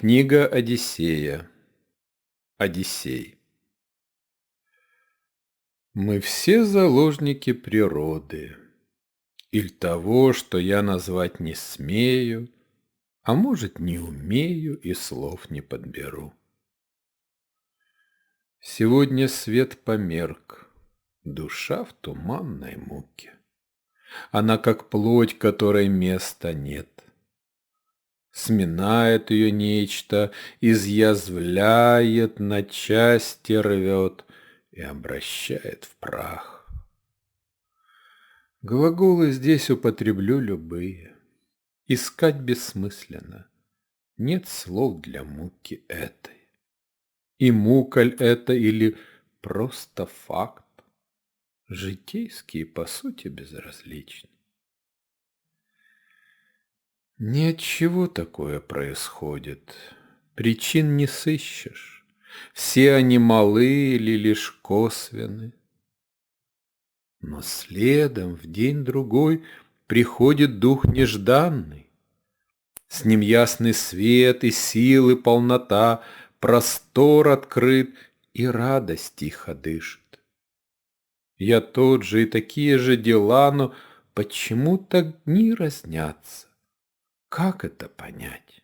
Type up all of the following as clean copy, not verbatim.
Книга Одиссея. Одиссей. Мы все заложники природы, или того, что я назвать не смею, а может, не умею и слов не подберу. Сегодня свет померк, душа в туманной муке. Она как плоть, которой места нет. Сминает ее нечто, изъязвляет, на части рвет и обращает в прах. Глаголы здесь употреблю любые. Искать бессмысленно. Нет слов для муки этой. И мука ль это или просто факт? Житейские, по сути, безразличны. Ни от чего такое происходит, причин не сыщешь, все они малы или лишь косвенны. Но следом в день-другой приходит дух нежданный, с ним ясный свет и силы полнота, простор открыт и радость тихо дышит. Я тот же и такие же дела, но почему-то дни разнятся. Как это понять?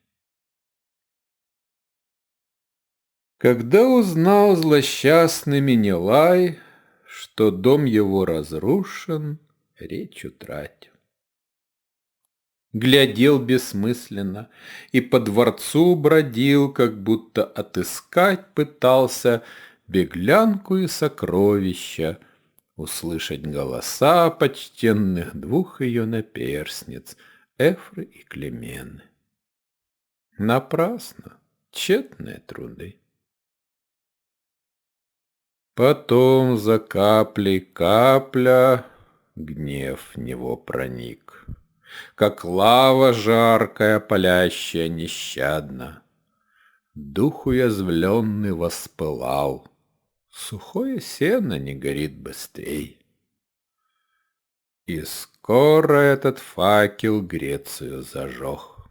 Когда узнал злосчастный Менелай, что дом его разрушен, речь утратил. Глядел бессмысленно и по дворцу бродил, как будто отыскать пытался беглянку и сокровища, услышать голоса почтенных двух ее наперсниц, Эфры и Клемены. Напрасно, тщетные труды. Потом за каплей капля гнев в него проник, как лава жаркая, палящая нещадно. Дух уязвленный воспылал, сухое сено не горит быстрей. И скоро этот факел Грецию зажег.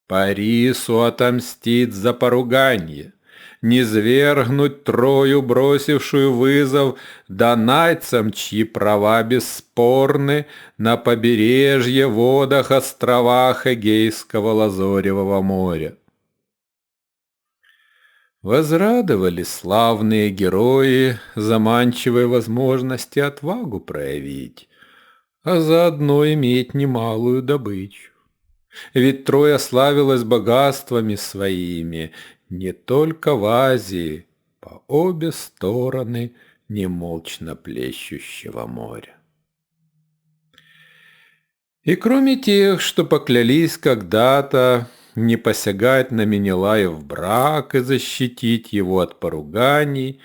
Парису отомстить за поруганье, низвергнуть Трою, бросившую вызов, донайцам, чьи права бесспорны, на побережье, водах, островах Эгейского Лазоревого моря. Возрадовали славные герои заманчивой возможности отвагу проявить, а заодно иметь немалую добычу. Ведь Троя славилась богатствами своими не только в Азии, по обе стороны немолчно плещущего моря. И кроме тех, что поклялись когда-то не посягать на Менелаев брак и защитить его от поруганий,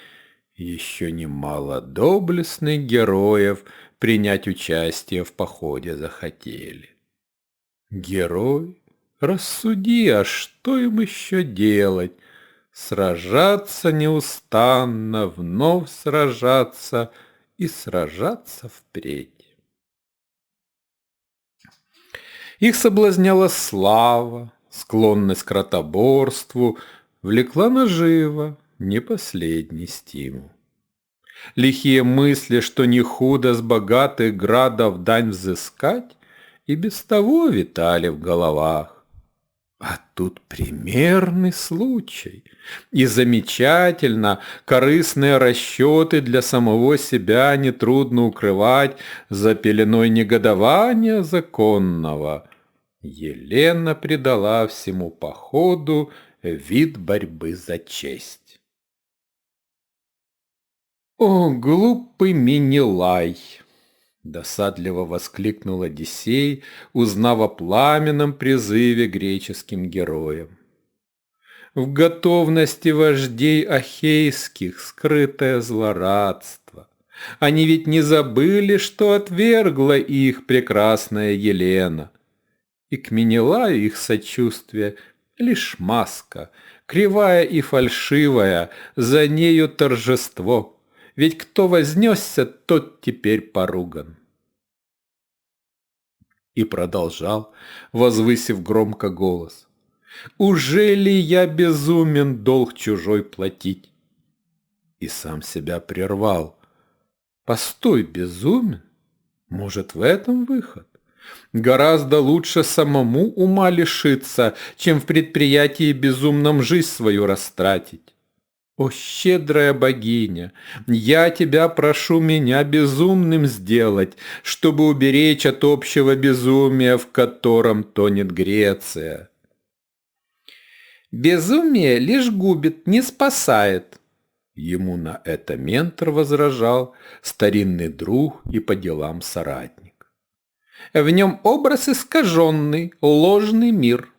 еще немало доблестных героев принять участие в походе захотели. Герой, рассуди, а что им еще делать? Сражаться неустанно, вновь сражаться и сражаться впредь. Их соблазняла слава, склонность к ротоборству, влекла наживо, не последний стимул. Лихие мысли, что не худо с богатых градов дань взыскать, и без того витали в головах. А тут примерный случай, и замечательно корыстные расчеты для самого себя нетрудно укрывать за пеленой негодования законного. Елена придала всему походу вид борьбы за честь. «О, глупый Менелай!» — досадливо воскликнул Одиссей, узнав о пламенном призыве греческим героям. В готовности вождей ахейских скрытое злорадство. Они ведь не забыли, что отвергла их прекрасная Елена. И к Менелаю их сочувствие лишь маска, кривая и фальшивая, за нею торжество. Ведь кто вознесся, тот теперь поруган. И продолжал, возвысив громко голос. Уже ли я безумен долг чужой платить? И сам себя прервал. Постой, безумен? Может, в этом выход? Гораздо лучше самому ума лишиться, чем в предприятии безумном жизнь свою растратить. О, щедрая богиня, я тебя прошу меня безумным сделать, чтобы уберечь от общего безумия, в котором тонет Греция. Безумие лишь губит, не спасает. Ему на это ментор возражал, старинный друг и по делам соратник. В нем образ искаженный, ложный мир.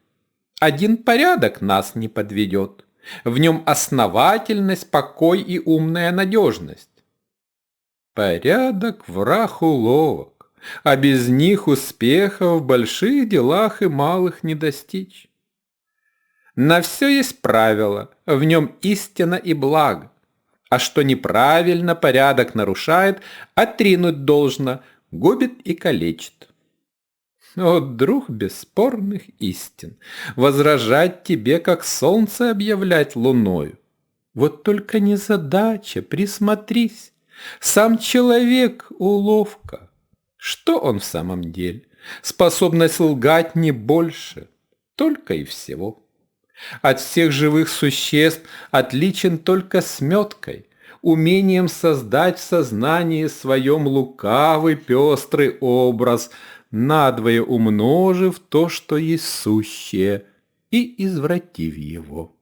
Один порядок нас не подведет. В нем основательность, покой и умная надежность. Порядок – враг уловок, а без них успеха в больших делах и малых не достичь. На все есть правило, в нем истина и благо. А что неправильно, порядок нарушает, отринуть должно, губит и калечит. О, друг бесспорных истин, возражать тебе, как солнце объявлять луною. Вот только незадача, присмотрись. Сам человек — уловка. Что он в самом деле? Способность лгать не больше, только и всего. От всех живых существ отличен только сметкой, умением создать в сознании своем лукавый пестрый образ, надвое умножив то, что есть сущее, и извратив его.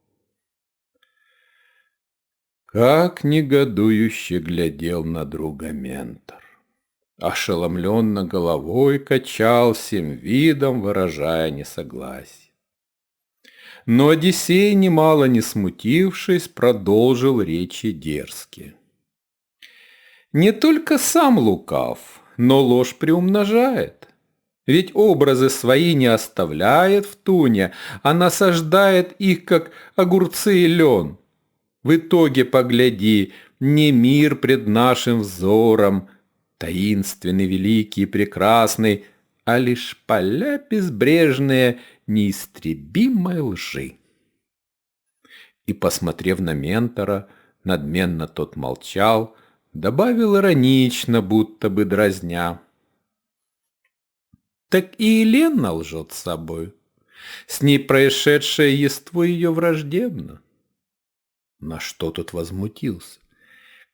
Как негодующе глядел на друга ментор. Ошеломленно головой качал, всем видом выражая несогласие. Но Одиссей, немало не смутившись, продолжил речи дерзкие. Не только сам лукав, но ложь приумножает. Ведь образы свои не оставляет в туне, а насаждает их, как огурцы и лен. В итоге, погляди, не мир пред нашим взором, таинственный, великий и прекрасный, а лишь поля безбрежные неистребимой лжи. И, посмотрев на ментора, надменно тот молчал, добавил иронично, будто бы дразня. Так и Елена лжет с собой. С ней происшедшее ество ее враждебно. На что тут возмутился?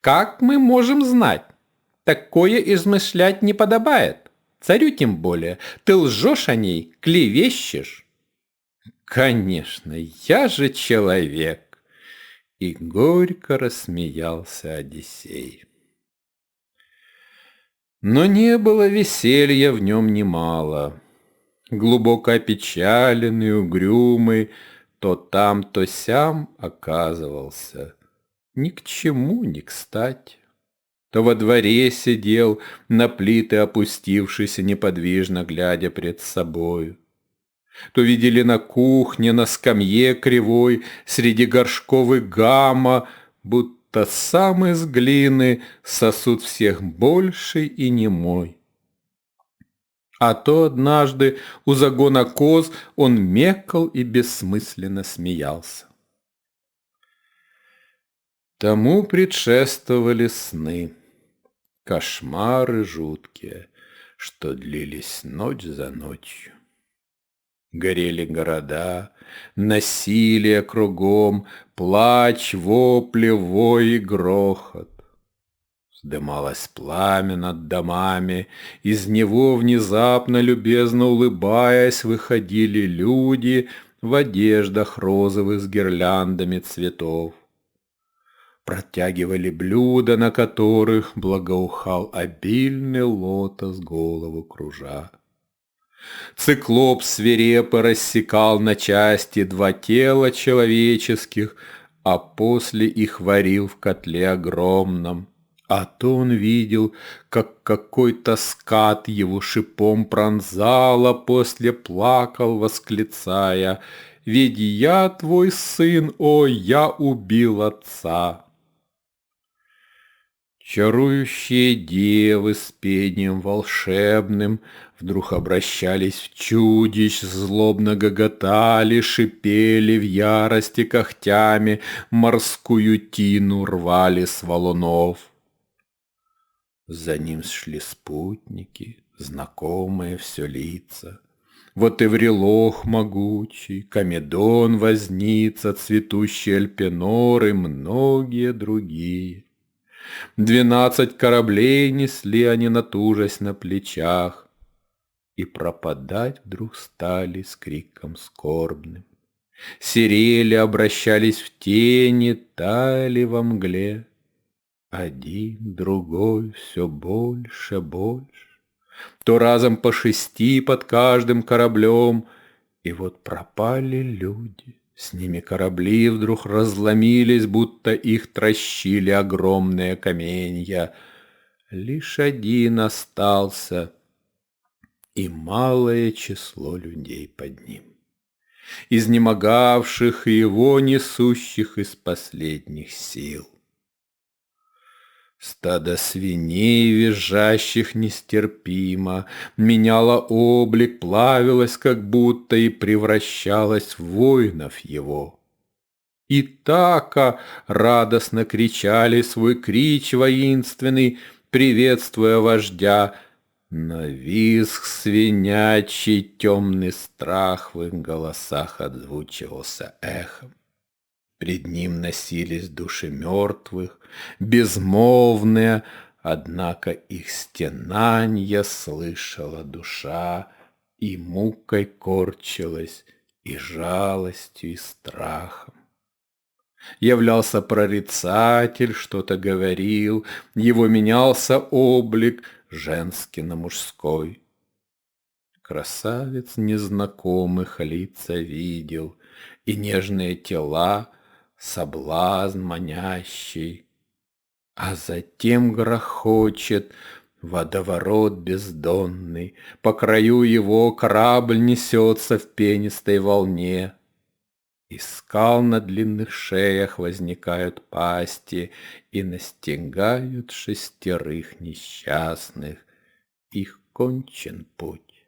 Как мы можем знать? Такое измышлять не подобает. Царю тем более. Ты лжешь о ней, клевещешь. Конечно, я же человек. И горько рассмеялся Одиссей. Но не было веселья в нем немало. Глубоко опечаленный, угрюмый, то там, то сям оказывался. Ни к чему, ни кстати. То во дворе сидел, на плиты опустившись и неподвижно глядя пред собою. То видели на кухне, на скамье кривой, среди горшковой гамма, будто сам из глины сосуд всех больший и немой. А то однажды у загона коз он мекал и бессмысленно смеялся. Тому предшествовали сны, кошмары жуткие, что длились ночь за ночью. Горели города, насилие кругом, плач, вопли, вой и грохот. Вздымалось пламя над домами, из него внезапно, любезно улыбаясь, выходили люди в одеждах розовых с гирляндами цветов. Протягивали блюда, на которых благоухал обильный лотос, голову кружа. Циклоп свирепо рассекал на части два тела человеческих, а после их варил в котле огромном. А то он видел, как какой-то скат его шипом пронзал, а после плакал, восклицая: «Ведь я твой сын, о, я убил отца!» Чарующие девы с пением волшебным вдруг обращались в чудищ, злобно гоготали, шипели в ярости когтями, морскую тину рвали с валунов. За ним шли спутники, знакомые все лица. Вот Эврилох могучий, Комедон возница, цветущий Эльпенор и многие другие. 12 кораблей несли они, натужась на плечах, и пропадать вдруг стали с криком скорбным. Серели обращались в тени, таяли во мгле. Один, другой, все больше, больше. То разом по 6 под каждым кораблем, и вот пропали люди. С ними корабли вдруг разломились, будто их трощили огромные каменья. Лишь один остался, и малое число людей под ним, изнемогавших и его несущих из последних сил. Стадо свиней, визжащих нестерпимо, меняло облик, плавилось как будто и превращалось в воинов его. И така радостно кричали свой крич воинственный, приветствуя вождя, но визг свинячий, темный страх в их голосах отзвучивался эхом. Пред ним носились души мертвых, безмолвные, однако их стенанья слышала душа, и мукой корчилась, и жалостью, и страхом. Являлся прорицатель, что-то говорил, его менялся облик женский на мужской. Красавец незнакомых лица видел, и нежные тела, соблазн манящий. А затем грохочет водоворот бездонный, по краю его корабль несется в пенистой волне. Из скал на длинных шеях возникают пасти и настигают 6 несчастных. Их кончен путь.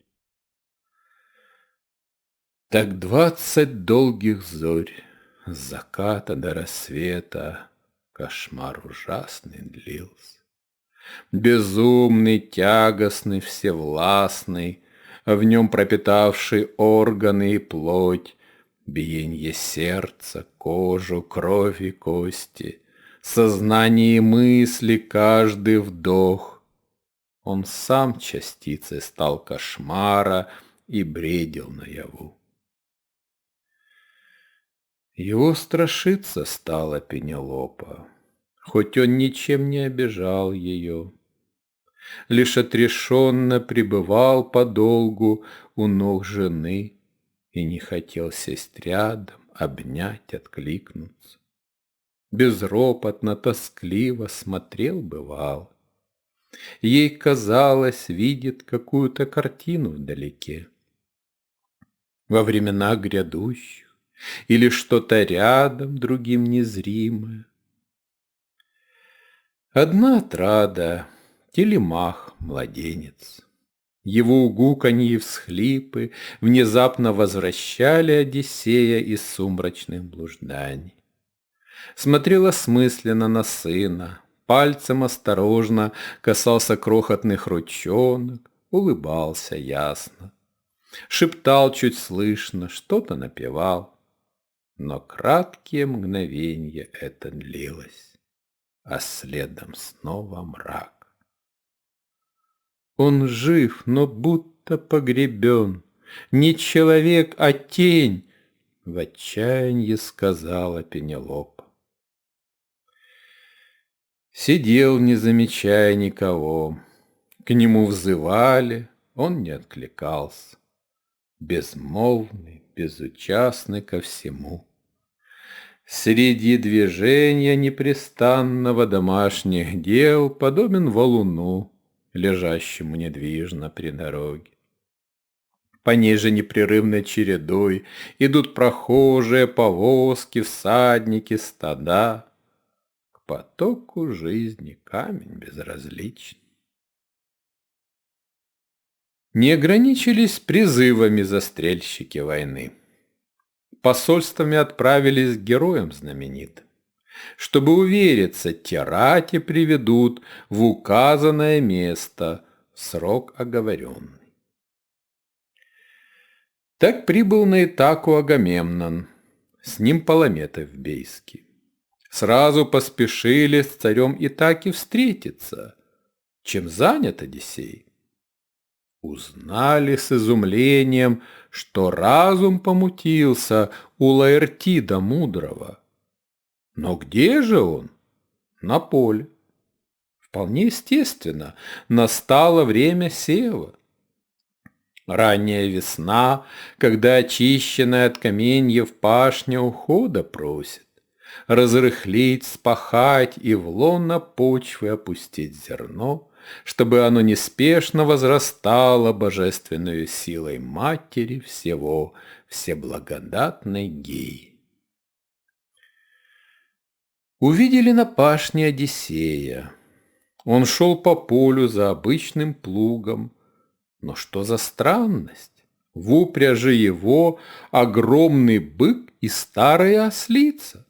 Так 20 долгих зорь, с заката до рассвета, кошмар ужасный длился. Безумный, тягостный, всевластный, в нем пропитавший органы и плоть, биенье сердца, кожу, кровь и кости, сознание и мысли, каждый вдох. Он сам частицей стал кошмара и бредил наяву. Его страшиться стала Пенелопа, хоть он ничем не обижал ее. Лишь отрешенно пребывал подолгу у ног жены и не хотел сесть рядом, обнять, откликнуться. Безропотно, тоскливо смотрел бывал. Ей казалось, видит какую-то картину вдалеке. Во времена грядущих или что-то рядом, другим незримое. Одна отрада, Телемах, младенец. Его угуканье и всхлипы внезапно возвращали Одиссея из сумрачных блужданий. Смотрел осмысленно на сына, пальцем осторожно касался крохотных ручонок, улыбался ясно. Шептал чуть слышно, что-то напевал. Но краткие мгновенья это длилось, а следом снова мрак. Он жив, но будто погребен, не человек, а тень, в отчаянии сказала Пенелопа. Сидел, не замечая никого, к нему взывали, он не откликался, безмолвный, безучастный ко всему. Среди движения непрестанного домашних дел подобен валуну, лежащему недвижно при дороге. По ней же непрерывной чередой идут прохожие, повозки, всадники, стада. К потоку жизни камень безразличен. Не ограничились призывами застрельщики войны. Посольствами отправились к героям знаменитым, чтобы увериться, те рати приведут в указанное место в срок оговоренный. Так прибыл на Итаку Агамемнон, с ним Паламет Эвбейский. Сразу поспешили с царем Итаки встретиться, чем занят Одиссей. Узнали с изумлением, что разум помутился у Лаэртида мудрого. Но где же он? На поле. Вполне естественно, настало время сева. Ранняя весна, когда очищенная от каменьев пашня ухода просит, разрыхлить, спахать и в лоно почвы опустить зерно, чтобы оно неспешно возрастало божественной силой матери всего, всеблагодатной Геи. Увидели на пашне Одиссея. Он шел по полю за обычным плугом, но что за странность? В упряжи его огромный бык и старая ослица.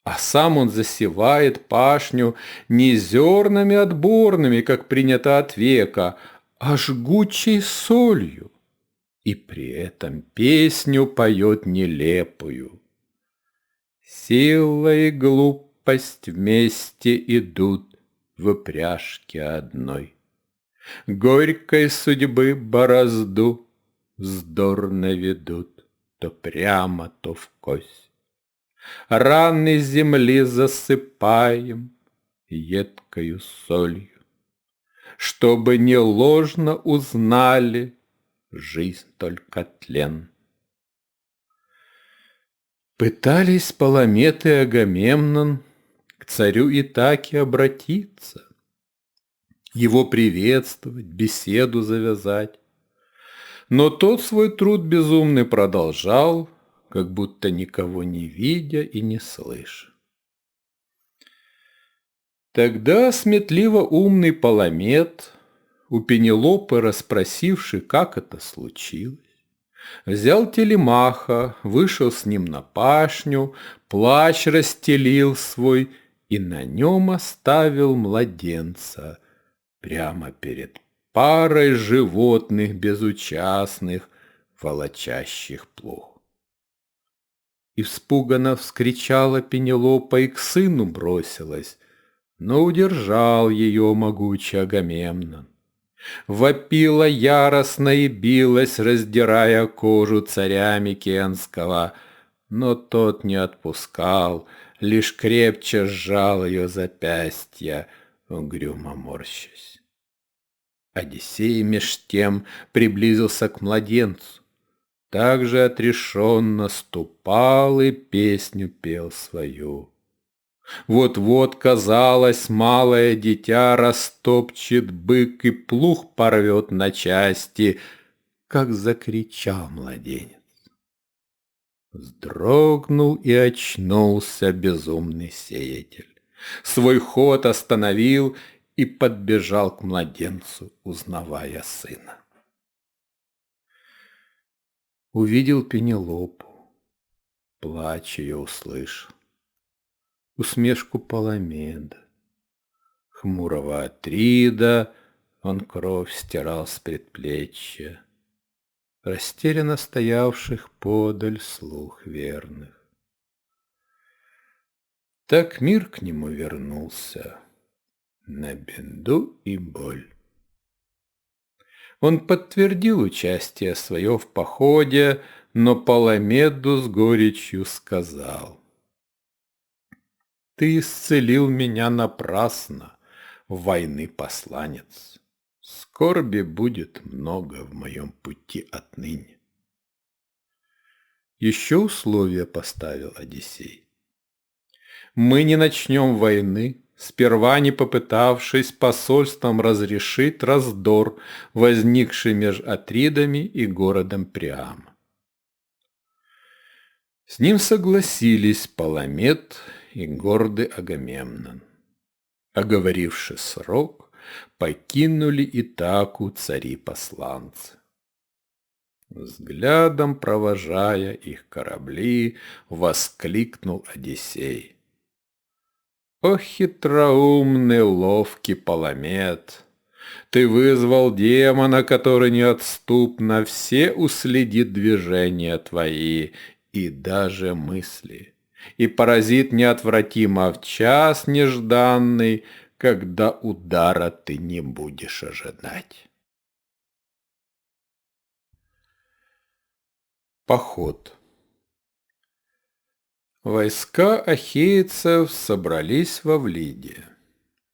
А сам он засевает пашню не зернами отборными, как принято от века, а жгучей солью. И при этом песню поет нелепую. Сила и глупость вместе идут в упряжке одной. Горькой судьбы борозду вздорно ведут то прямо, то вкось. Раны земли засыпаем едкою солью, чтобы не ложно узнали жизнь только тлен. Пытались Паламет и Агамемнон к царю Итаке обратиться, его приветствовать, беседу завязать. Но тот свой труд безумный продолжал, как будто никого не видя и не слыша. Тогда сметливо умный Паламет, у Пенелопы расспросивший, как это случилось, взял Телемаха, вышел с ним на пашню, плащ расстелил свой и на нем оставил младенца прямо перед парой животных безучастных, волочащих плуг. И вспуганно вскричала Пенелопа и к сыну бросилась, но удержал ее могучий Агамемнон. Вопила яростно и билась, раздирая кожу царя Микенского, но тот не отпускал, лишь крепче сжал ее запястья, угрюмо морщась. Одиссей меж тем приблизился к младенцу, также отрешенно ступал и песню пел свою. Вот-вот, казалось, малое дитя растопчет бык и плуг порвет на части, как закричал младенец. Вздрогнул и очнулся безумный сеятель. Свой ход остановил и подбежал к младенцу, узнавая сына. Увидел Пенелопу, плач ее услышал, усмешку Паламеда, хмурого Атрида он кровь стирал с предплечья, растерянно стоявших подаль слух верных. Так мир к нему вернулся на беду и боль. Он подтвердил участие свое в походе, но Паламеду с горечью сказал: «Ты исцелил меня напрасно, войны посланец. Скорби будет много в моем пути отныне». Еще условие поставил Одиссей: «Мы не начнем войны, сперва не попытавшись посольством разрешить раздор, возникший между Атридами и городом Приама». С ним согласились Паламет и гордый Агамемнон, оговоривши срок, покинули Итаку цари-посланцы. Взглядом провожая их корабли, воскликнул Одиссей: «О хитроумный, ловкий Паламет! Ты вызвал демона, который неотступно все уследит движения твои и даже мысли, и поразит неотвратимо в час нежданный, когда удара ты не будешь ожидать». Поход. Войска ахейцев собрались во Влиде.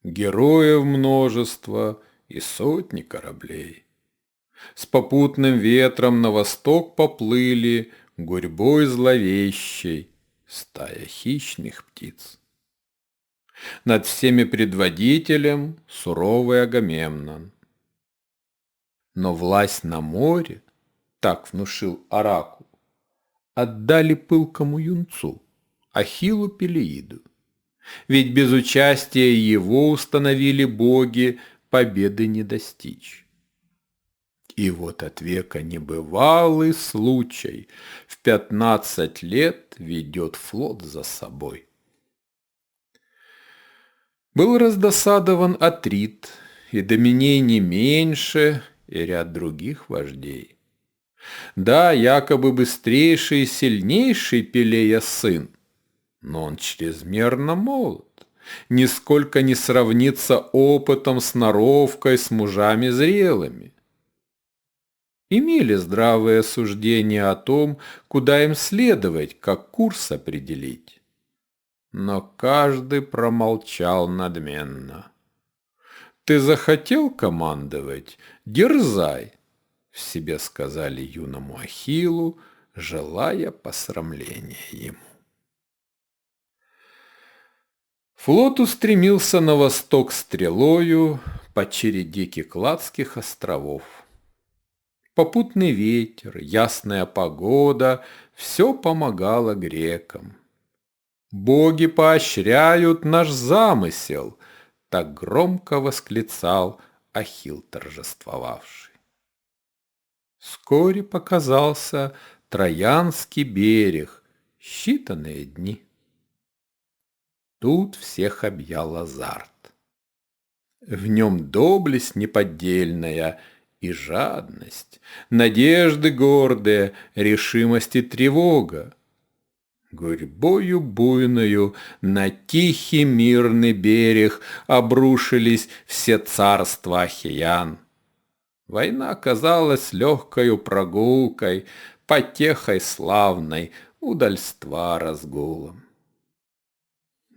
Героев множество и сотни кораблей. С попутным ветром на восток поплыли гурьбой зловещей стая хищных птиц. Над всеми предводителем суровый Агамемнон. Но власть на море, так внушил оракул, отдали пылкому юнцу, Ахиллу Пелеиду. Ведь без участия его установили боги победы не достичь. И вот от века небывалый случай в 15 лет ведет флот за собой. Был раздосадован Атрит, и Доминей не меньше, и ряд других вождей. Да, якобы быстрейший и сильнейший Пелея сын, но он чрезмерно молод, нисколько не сравнится опытом, сноровкой с мужами зрелыми. Имели здравое суждение о том, куда им следовать, как курс определить. Но каждый промолчал надменно. «Ты захотел командовать? Дерзай!» В себе сказали юному Ахиллу, желая посрамления ему. Флот устремился на восток стрелою по череде Кикладских островов. Попутный ветер, ясная погода — все помогало грекам. «Боги поощряют наш замысел!» — так громко восклицал Ахилл торжествовавший. Вскоре показался Троянский берег, считанные дни. Тут всех объял азарт. В нем доблесть неподдельная и жадность, надежды гордые, решимость и тревога. Гурьбою буйною на тихий мирный берег обрушились все царства ахеян. Война казалась легкою прогулкой, потехой славной, удальства разгулом.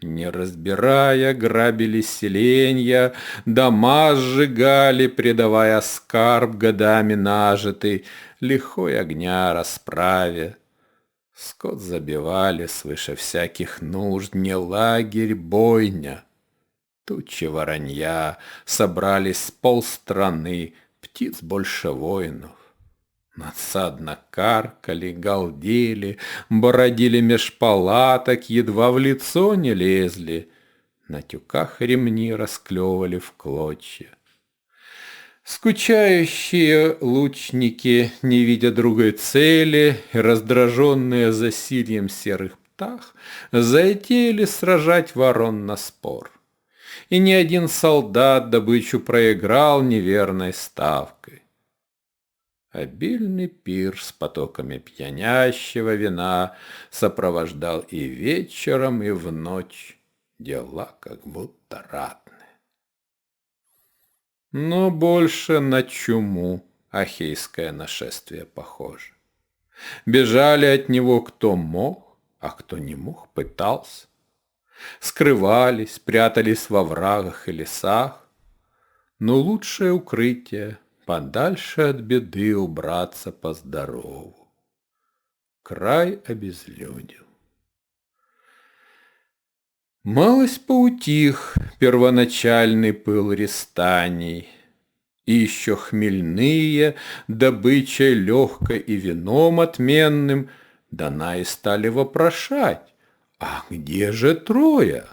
Не разбирая, грабили селенья, дома сжигали, предавая скарб годами нажитый, лихой огня расправе. Скот забивали свыше всяких нужд, не лагерь, бойня. Тучи воронья собрались с полстраны, птиц больше воинов. Надсадно каркали, галдели, бродили меж палаток, едва в лицо не лезли. На тюках ремни расклевали в клочья. Скучающие лучники, не видя другой цели, раздраженные засильем серых птах, затеяли сражать ворон на спор. И ни один солдат добычу проиграл неверной ставкой. Обильный пир с потоками пьянящего вина сопровождал и вечером, и в ночь, дела как будто ратные. Но больше на чуму ахейское нашествие похоже. Бежали от него кто мог, а кто не мог, пытался. Скрывались, прятались во врагах и лесах, но лучшее укрытие — подальше от беды убраться по-здорову. Край обезлюдил. Малость поутих первоначальный пыл рестаний, и еще хмельные, добычей легкой и вином отменным, Данаи стали вопрошать, А где же трое?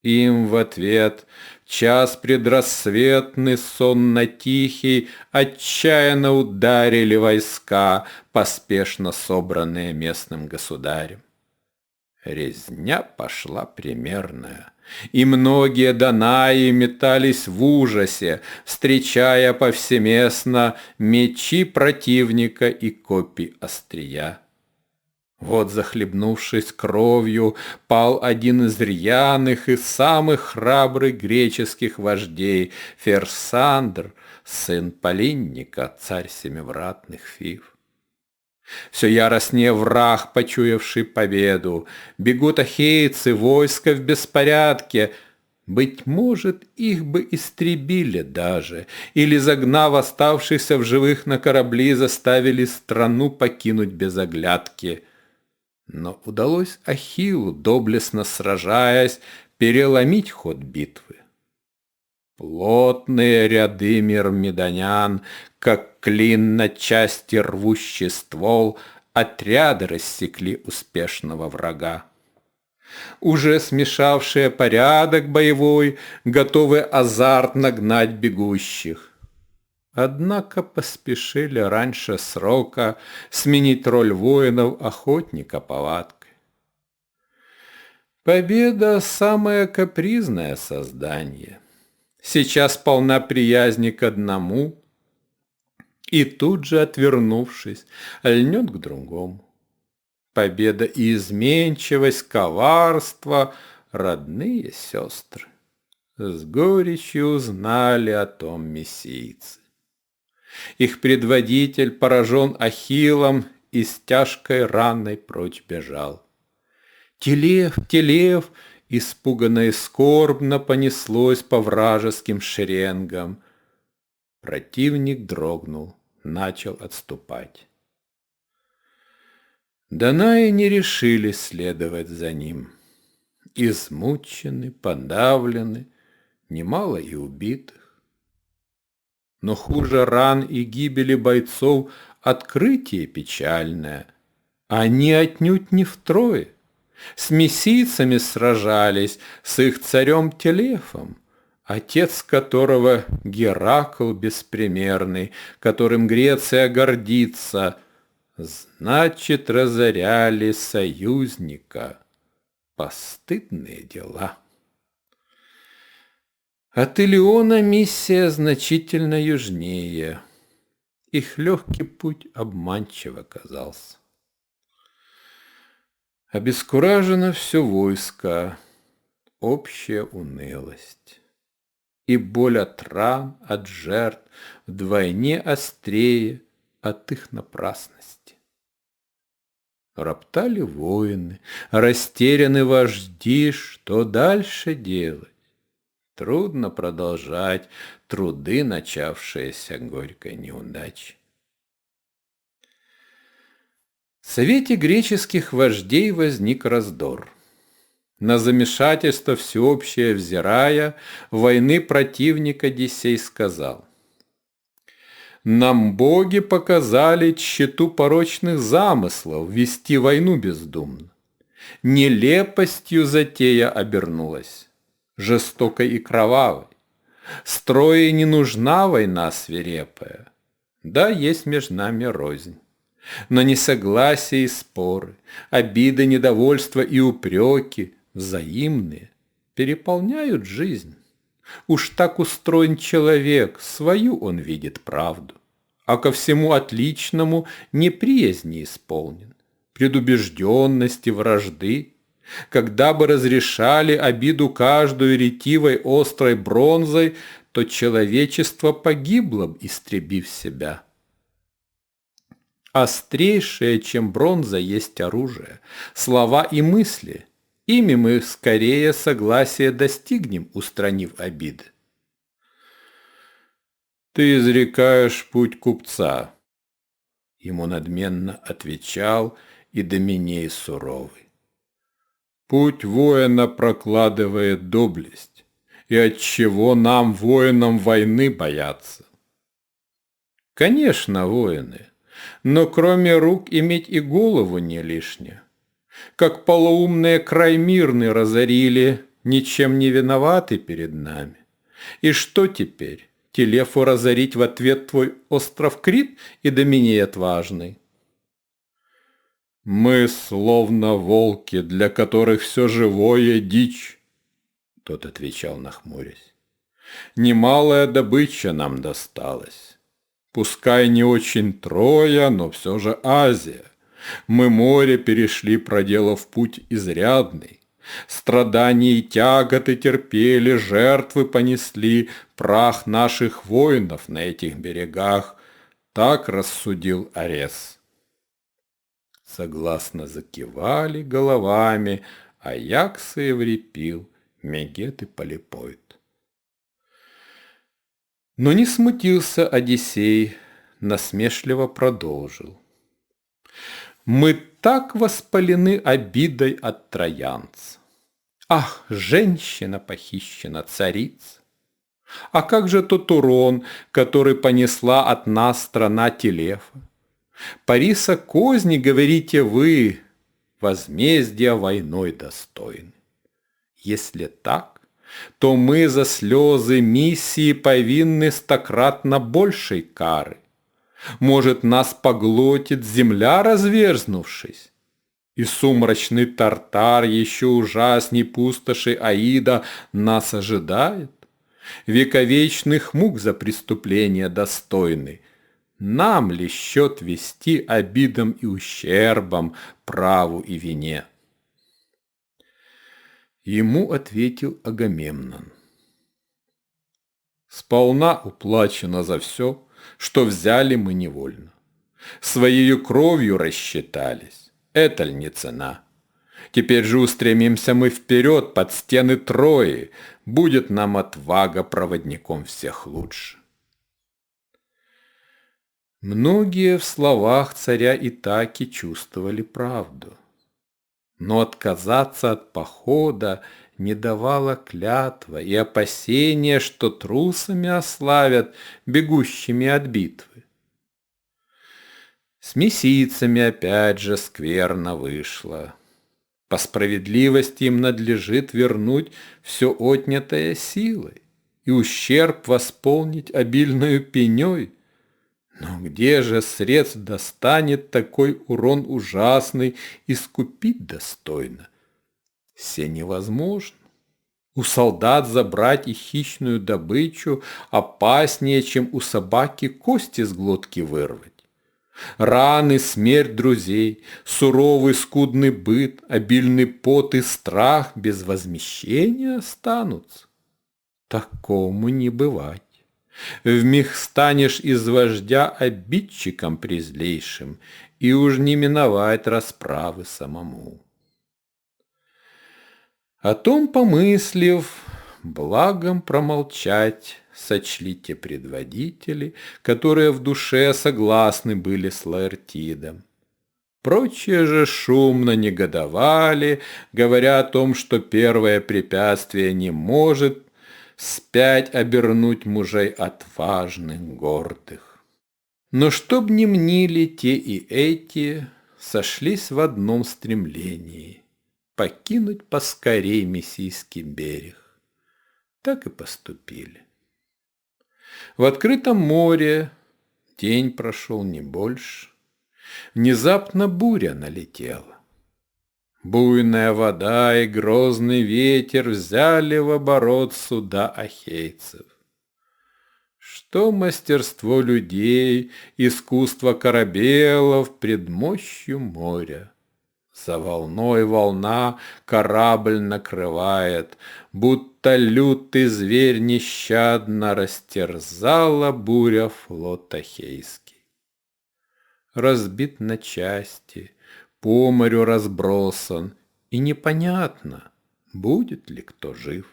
Им в ответ час предрассветный, сонно-тихий, отчаянно ударили войска, поспешно собранные местным государем. Резня пошла примерная, и многие данаи метались в ужасе, встречая повсеместно мечи противника и копий острия. Вот, захлебнувшись кровью, пал один из рьяных и самых храбрых греческих вождей Ферсандр, сын Полинника, царь семивратных Фив. Все яростнее враг, почуявший победу, бегут ахейцы, войско в беспорядке. Быть может, их бы истребили даже, или, загнав оставшихся в живых на корабли, заставили страну покинуть без оглядки. Но удалось Ахиллу, доблестно сражаясь, переломить ход битвы. Плотные ряды мирмидонян, как клин на части рвущий ствол, отряды рассекли успешного врага. Уже смешавшие порядок боевой, готовы азартно гнать бегущих. Однако поспешили раньше срока сменить роль воинов-охотника повадкой. Победа – самое капризное создание. Сейчас полна приязни к одному, и тут же, отвернувшись, льнет к другому. Победа и изменчивость, коварство – родные сестры. С горечью узнали о том мессийцы. Их предводитель, поражен Ахиллом, и с тяжкой раной прочь бежал. Телев, Телев, испуганно и скорбно понеслось по вражеским шеренгам. Противник дрогнул, начал отступать. Данаи не решились следовать за ним. Измучены, подавлены, немало и убитых. Но хуже ран и гибели бойцов открытие печальное. Они отнюдь не втрое. С мессийцами сражались, с их царем Телефом, отец которого Геракл беспримерный, которым Греция гордится. Значит, разоряли союзника. Постыдные дела. От Илиона миссия значительно южнее. Их легкий путь обманчив оказался. Обескуражено все войско, общая унылость. И боль от ран, от жертв вдвойне острее от их напрасности. Роптали воины, растеряны вожди, что дальше делать? Трудно продолжать труды, начавшиеся горькой неудачей. В совете греческих вождей возник раздор. На замешательство всеобщее взирая, войны противник Одиссей сказал: «Нам боги показали тщету порочных замыслов вести войну бездумно. Нелепостью затея обернулась, жестокой и кровавой. Строе не нужна война свирепая, да есть между нами рознь. Но несогласия и споры, обиды, недовольства и упреки, взаимные, переполняют жизнь. Уж так устроен человек, свою он видит правду, а ко всему отличному неприязни исполнен, предубежденности, вражды. Когда бы разрешали обиду каждую ретивой острой бронзой, то человечество погибло б, истребив себя. Острейшее, чем бронза, есть оружие, слова и мысли. Ими мы скорее согласия достигнем, устранив обиды. Ты изрекаешь путь купца, ему надменно отвечал Идоменей суровый. Путь воина прокладывает доблесть, и отчего нам, воинам, войны бояться? Конечно, воины, но кроме рук иметь и голову не лишнее. Как полоумные край мирный разорили, ничем не виноваты перед нами. И что теперь? Телефу разорить в ответ твой остров Крит и Доминей отважный? Мы словно волки, для которых все живое дичь, тот отвечал, нахмурясь. Немалая добыча нам досталась. Пускай не очень Троя, но все же Азия. Мы море перешли, проделав путь изрядный. Страдания и тяготы терпели, жертвы понесли, прах наших воинов на этих берегах. Так рассудил Арес. Согласно закивали головами Аякс и Еврипил, Мегет и Полипоид. Но не смутился Одиссей, насмешливо продолжил. Мы так воспалены обидой от троянца. Ах, женщина похищена, царица! А как же тот урон, который понесла от нас страна Телефа? Париса козни, говорите вы, возмездия войной достойны. Если так, то мы за слезы миссии повинны стократно большей кары. Может, нас поглотит земля, разверзнувшись? И сумрачный Тартар еще ужасней пустоши Аида нас ожидает? Вековечных мук за преступление достойны. Нам ли счет вести обидам и ущербам, праву и вине? Ему ответил Агамемнон. Сполна уплачено за все, что взяли мы невольно. Своею кровью рассчитались. Это ли не цена? Теперь же устремимся мы вперед под стены Трои. Будет нам отвага проводником всех лучше. Многие в словах царя Итаки чувствовали правду. Но отказаться от похода не давала клятва и опасения, что трусами ославят, бегущими от битвы. С мессийцами опять же скверно вышло. По справедливости им надлежит вернуть все отнятое силой и ущерб восполнить обильную пеней. Но где же средств достанет такой урон ужасный искупить достойно? Все невозможно. У солдат забрать и хищную добычу опаснее, чем у собаки кости с глотки вырвать. Раны, смерть друзей, суровый скудный быт, обильный пот и страх без возмещения останутся. Такому не бывать. Вмиг станешь из вождя обидчиком презлейшим, и уж не миновать расправы самому. О том помыслив, благом промолчать сочли те предводители, которые в душе согласны были с Лаэртидом. Прочие же шумно негодовали, говоря о том, что первое препятствие не может вспять обернуть мужей отважных, гордых. Но чтоб не мнили те и эти, сошлись в одном стремлении — покинуть поскорей Мессийский берег. Так и поступили. В открытом море день прошел не больше. Внезапно буря налетела. Буйная вода и грозный ветер взяли в оборот суда ахейцев. Что мастерство людей, искусство корабелов пред мощью моря? За волной волна корабль накрывает, будто лютый зверь нещадно растерзала буря флот ахейский. Разбит на части, по морю разбросан, и непонятно, будет ли кто жив.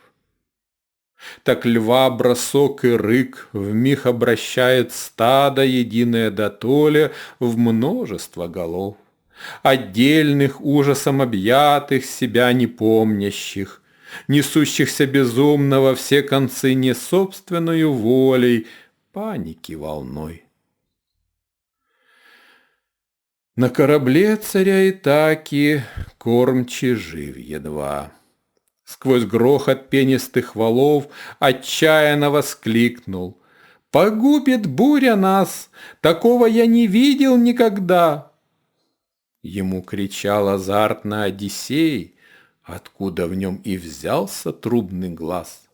Так льва бросок и рык вмиг обращает стадо единое дотоле в множество голов, отдельных ужасом объятых, себя не помнящих, несущихся безумно во все концы не собственною волей, паники волной. На корабле царя Итаки кормчий жив едва. Сквозь грохот пенистых валов отчаянно воскликнул: «Погубит буря нас! Такого я не видел никогда!» Ему кричал азартно Одиссей, откуда в нем и взялся трубный глаз.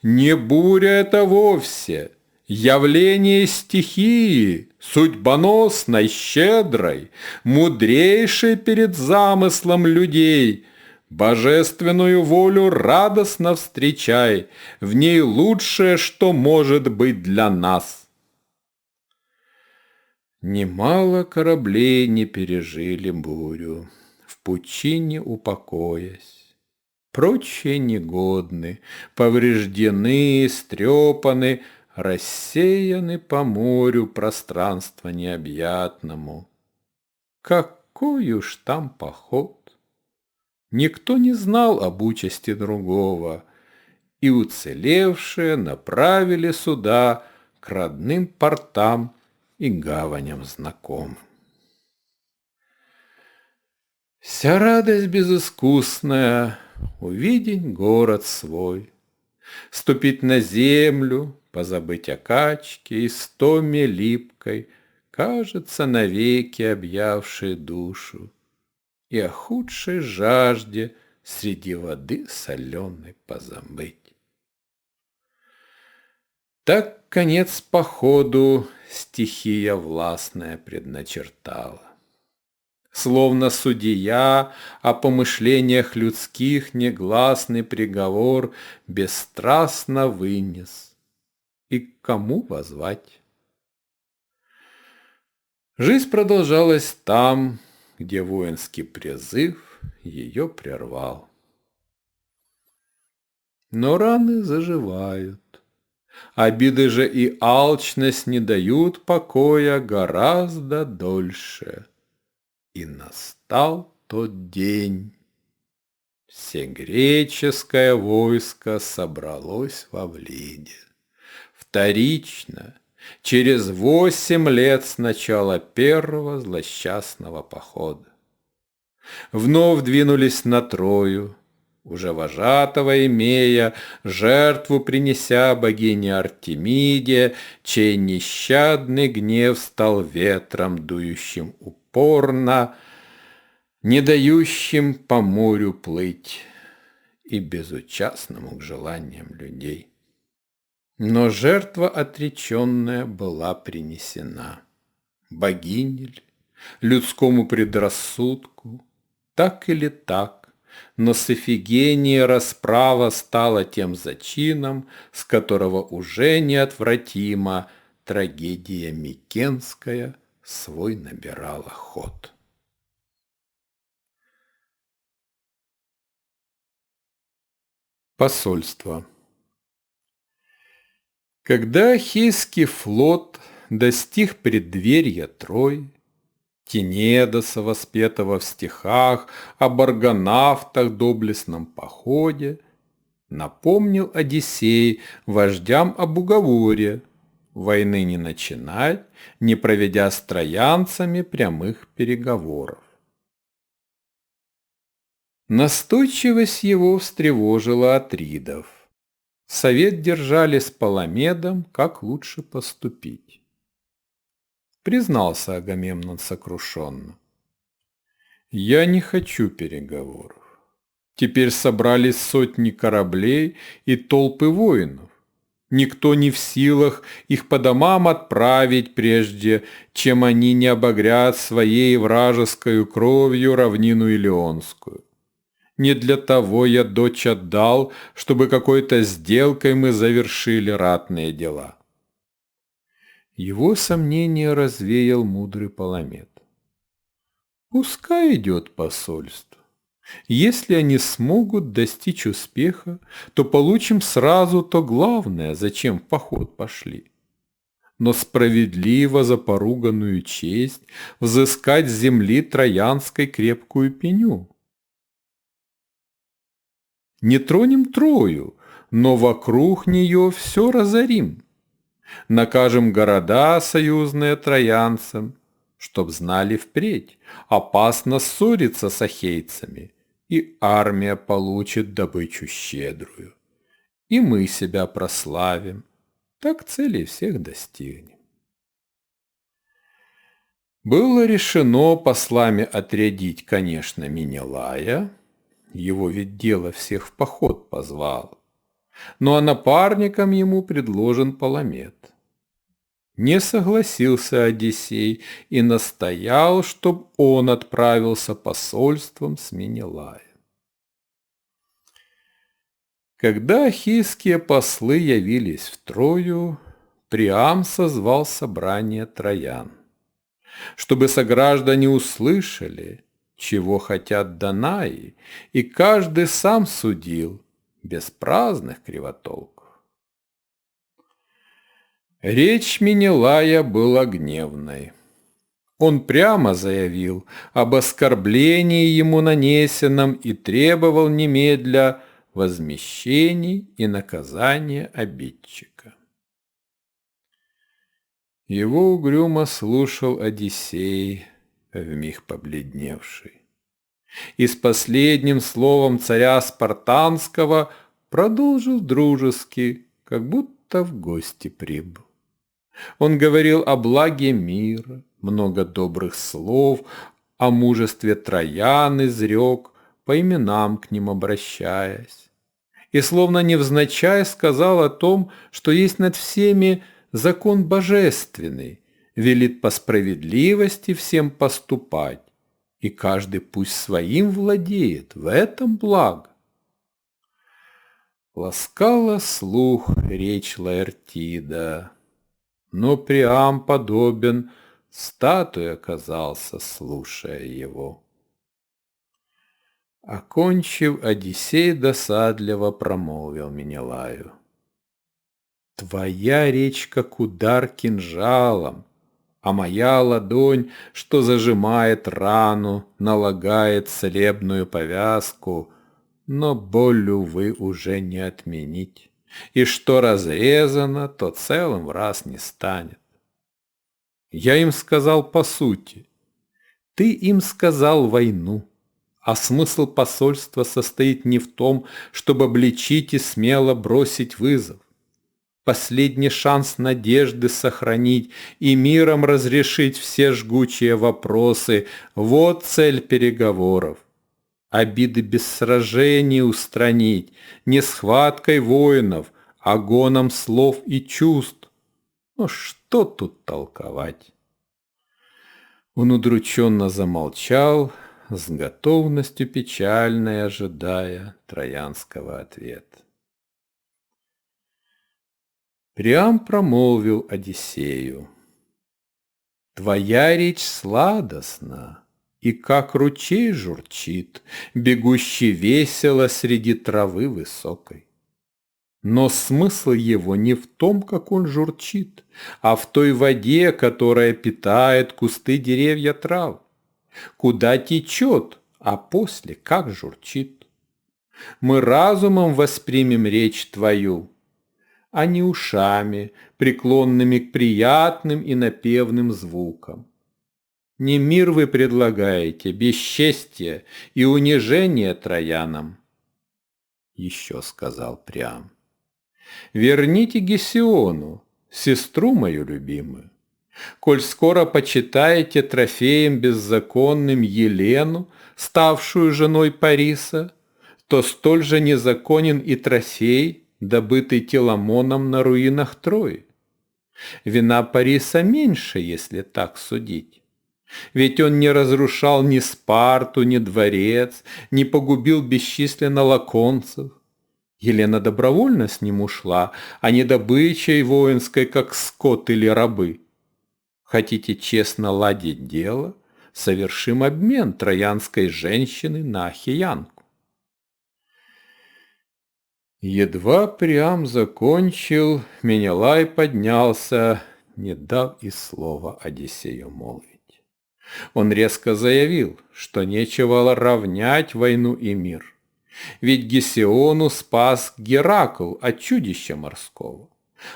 «Не буря это вовсе! Явление стихии, судьбоносной, щедрой, мудрейшей перед замыслом людей. Божественную волю радостно встречай, в ней лучшее, что может быть для нас». Немало кораблей не пережили бурю, в пучине упокоясь. Прочие негодны, повреждены, стрепаны, рассеяны по морю пространства необъятному. Какой уж там поход! Никто не знал об участи другого, и уцелевшие направили суда к родным портам и гаваням знакомым. Вся радость безыскусная — увидеть город свой, ступить на землю, позабыть о качке и стоме липкой, кажется, навеки объявшей душу, и о худшей жажде среди воды соленой позабыть. Так конец походу стихия властная предначертала. Словно судья о помышлениях людских негласный приговор бесстрастно вынес. И к кому воззвать? Жизнь продолжалась там, где воинский призыв ее прервал. Но раны заживают. Обиды же и алчность не дают покоя гораздо дольше. И настал тот день. Всегреческое войско собралось во Влиде. Вторично, через 8 лет с начала первого злосчастного похода. Вновь двинулись на Трою, уже вожатого имея, жертву принеся богине Артемиде, чей нещадный гнев стал ветром, дующим упорно, не дающим по морю плыть и безучастному к желаниям людей. Но жертва отреченная была принесена. Богине ли, людскому предрассудку, так или так, но с Ифигенией расправа стала тем зачином, с которого уже неотвратимо трагедия микенская свой набирала ход. Посольство. Когда Ахейский флот достиг преддверья Трои, Тинедоса, воспетого в стихах об аргонавтах доблестном походе, напомнил Одиссей вождям об уговоре войны не начинать, не проведя с троянцами прямых переговоров. Настойчивость его встревожила атридов. Совет держали с Паламедом, как лучше поступить. Признался Агамемнон сокрушенно: «Я не хочу переговоров. Теперь собрались сотни кораблей и толпы воинов. Никто не в силах их по домам отправить, прежде чем они не обогрят своей вражескою кровью равнину Илионскую. Не для того я дочь отдал, чтобы какой-то сделкой мы завершили ратные дела». Его сомнения развеял мудрый Паламед. Пускай идет посольство. Если они смогут достичь успеха, то получим сразу то главное, зачем в поход пошли. Но справедливо за поруганную честь взыскать с земли троянской крепкую пеню. Не тронем Трою, но вокруг нее все разорим. Накажем города, союзные троянцам, чтоб знали впредь, опасно ссориться с ахейцами, и армия получит добычу щедрую, и мы себя прославим, так целей всех достигнем. Было решено послами отрядить, конечно, Менелая, его ведь дело всех в поход позвал, ну а напарником ему предложен Паламет. Не согласился Одиссей и настоял, чтоб он отправился посольством с Менелаем. Когда ахейские послы явились в Трою, Приам созвал собрание троян, чтобы сограждане услышали, чего хотят Данаи, и каждый сам судил, без праздных кривотолков. Речь Менелая была гневной. Он прямо заявил об оскорблении ему нанесенном и требовал немедля возмещений и наказания обидчика. Его угрюмо слушал Одиссей, вмиг побледневший, и с последним словом царя Спартанского продолжил дружески, как будто в гости прибыл. Он говорил о благе мира, много добрых слов, о мужестве Троян изрек, по именам к ним обращаясь. И словно невзначай сказал о том, что есть над всеми закон божественный, велит по справедливости всем поступать, и каждый пусть своим владеет, в этом благо. Ласкала слух речь Лаэртида, но Приам подобен статуе оказался, слушая его. Окончив, Одиссей досадливо промолвил Менелаю: «Твоя речь, как удар кинжалом, а моя ладонь, что зажимает рану, налагает целебную повязку, но боль, увы, уже не отменить, и что разрезано, то целым в раз не станет. Я им сказал по сути, ты им сказал войну, а смысл посольства состоит не в том, чтобы обличить и смело бросить вызов. Последний шанс надежды сохранить и миром разрешить все жгучие вопросы – вот цель переговоров. Обиды без сражений устранить, не схваткой воинов, а гоном слов и чувств. Но что тут толковать? Он удрученно замолчал, с готовностью печальной ожидая троянского ответа. Приам промолвил Одиссею: «Твоя речь сладостна, и как ручей журчит, бегущий весело среди травы высокой. Но смысл его не в том, как он журчит, а в той воде, которая питает кусты, деревья, трав. Куда течет, а после как журчит. Мы разумом воспримем речь твою, а не ушами, преклонными к приятным и напевным звукам. Не мир вы предлагаете, бесчестие и унижение троянам». Еще сказал Приам: «Верните Гесиону, сестру мою любимую. Коль скоро почитаете трофеем беззаконным Елену, ставшую женой Париса, то столь же незаконен и трофей, добытый Теламоном на руинах Трои. Вина Париса меньше, если так судить. Ведь он не разрушал ни Спарту, ни дворец, не погубил бесчисленно лаконцев. Елена добровольно с ним ушла, а не добычей воинской, как скот или рабы. Хотите честно ладить дело, совершим обмен троянской женщины на ахеянку». Едва Приам закончил, Менелай поднялся, не дав и слова Одиссею молвить. Он резко заявил, что нечего равнять войну и мир. Ведь Гесиону спас Геракл от чудища морского.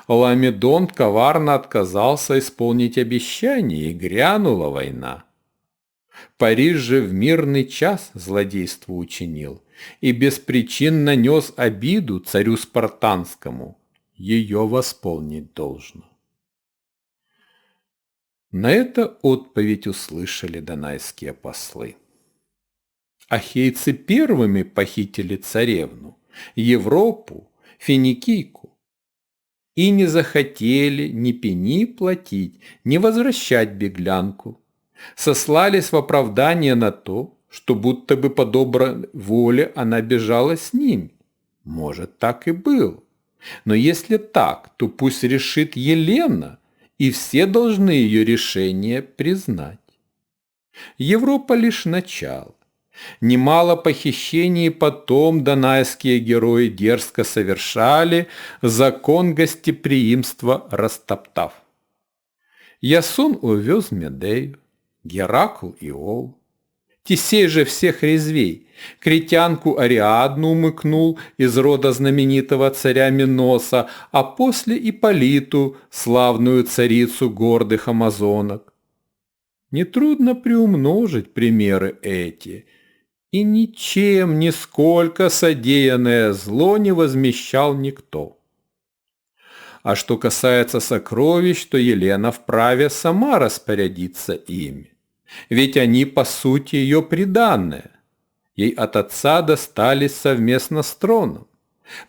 Ламедон коварно отказался исполнить обещание, и грянула война. Париж же в мирный час злодейство учинил и без причин нанес обиду царю спартанскому. Ее восполнить должно. На это отповедь услышали донайские послы. Ахейцы первыми похитили царевну, Европу, Финикийку, и не захотели ни пени платить, ни возвращать беглянку. Сослались в оправдание на то, что будто бы по доброй воле она бежала с ними. Может, так и было. Но если так, то пусть решит Елена, и все должны ее решение признать. Европа лишь начало. Немало похищений потом донайские герои дерзко совершали, закон гостеприимства растоптав. Ясон увез Медею, Геракл Иол. Тесей же всех резвей, критянку Ариадну умыкнул из рода знаменитого царя Миноса, а после Ипполиту, славную царицу гордых амазонок. Нетрудно приумножить примеры эти, и ничем, нисколько содеянное зло не возмещал никто. А что касается сокровищ, то Елена вправе сама распорядиться ими. Ведь они, по сути, ее приданное. Ей от отца достались совместно с троном.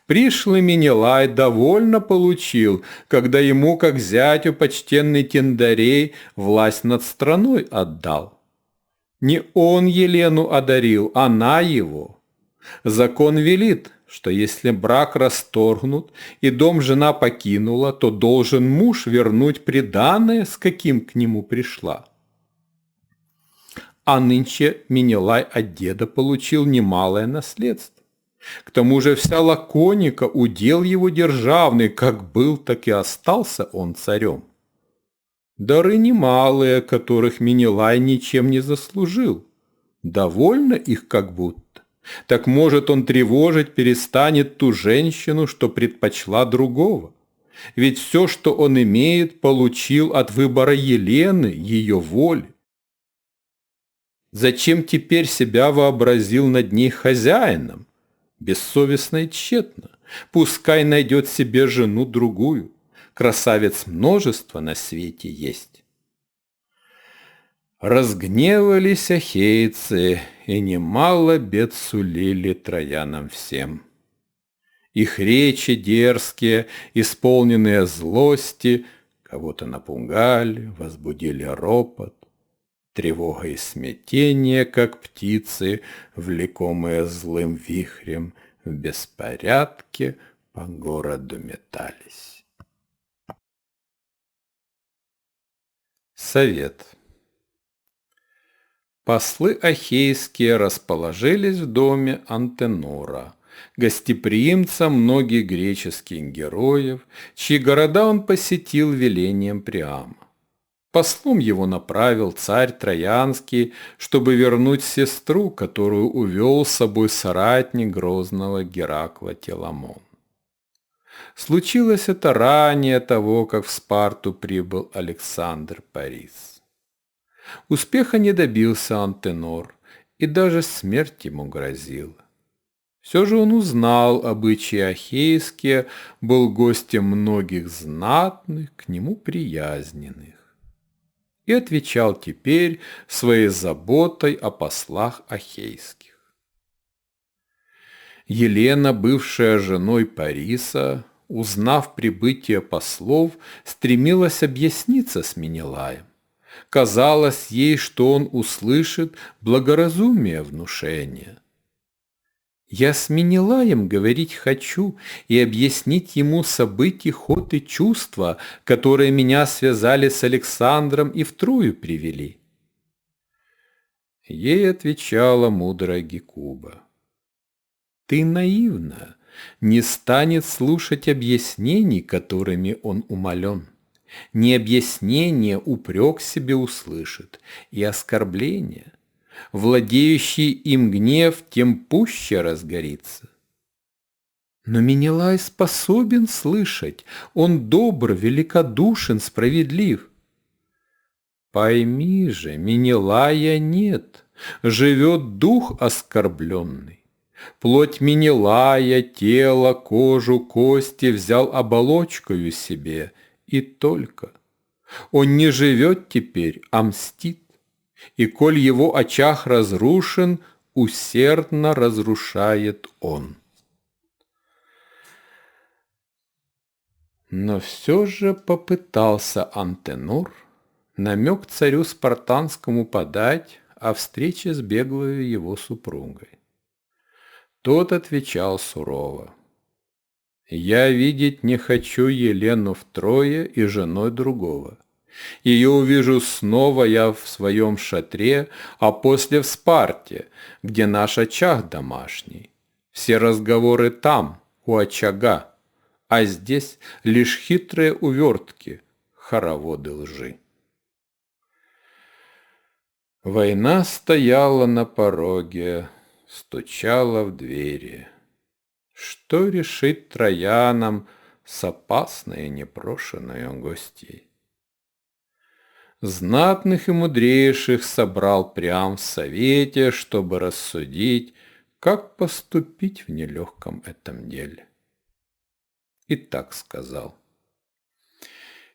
Пришлый Менелай довольно получил, когда ему, как зятю почтенный Тиндарей, власть над страной отдал. Не он Елену одарил, она его. Закон велит, что если брак расторгнут и дом жена покинула, то должен муж вернуть приданое, с каким к нему пришла. А нынче Менелай от деда получил немалое наследство. К тому же вся Лаконика удел его державный, как был, так и остался он царем. Дары немалые, которых Менелай ничем не заслужил. Довольно их как будто. Так может он тревожить перестанет ту женщину, что предпочла другого. Ведь все, что он имеет, получил от выбора Елены, ее воли. Зачем теперь себя вообразил над ней хозяином? Бессовестно и тщетно. Пускай найдет себе жену другую. Красавиц множество на свете есть. Разгневались ахейцы, и немало бед сулили троянам всем. Их речи дерзкие, исполненные злости, кого-то напугали, возбудили ропот. Тревога и смятение, как птицы, влекомые злым вихрем, в беспорядке по городу метались. Совет. Послы ахейские расположились в доме Антенора, гостеприимца многих греческих героев, чьи города он посетил велением Приама. Послом его направил царь Троянский, чтобы вернуть сестру, которую увел с собой соратник грозного Геракла Теламон. Случилось это ранее того, как в Спарту прибыл Александр Парис. Успеха не добился Антенор, и даже смерть ему грозила. Все же он узнал обычаи ахейские, был гостем многих знатных, к нему приязненных. И отвечал теперь своей заботой о послах ахейских. Елена, бывшая женой Париса, узнав прибытие послов, стремилась объясниться с Менелаем. Казалось ей, что он услышит благоразумие внушения. «Я с Менелаем говорить хочу и объяснить ему события, ход и чувства, которые меня связали с Александром и в Трою привели». Ей отвечала мудрая Гекуба: «Ты наивна, не станет слушать объяснений, которыми он умолен. Не объяснение упрек себе услышит и оскорбление. Владеющий им гнев тем пуще разгорится. Но Менелай способен слышать, он добр, великодушен, справедлив. Пойми же, Менелая нет, живет дух оскорбленный. Плоть Менелая, тело, кожу, кости взял оболочкою себе, и только. Он не живет теперь, а мстит, и коль его очаг разрушен, усердно разрушает он. Но все же попытался Антенор намек царю спартанскому подать о встрече с беглою его супругой. Тот отвечал сурово: «Я видеть не хочу Елену втрое и женой другого. Ее увижу снова я в своем шатре, а после в Спарте, где наш очаг домашний. Все разговоры там, у очага, а здесь лишь хитрые увертки, хороводы лжи». Война стояла на пороге, стучала в двери. Что решить троянам с опасной и непрошенной гостьей? Знатных и мудрейших собрал прям в совете, чтобы рассудить, как поступить в нелегком этом деле. И так сказал: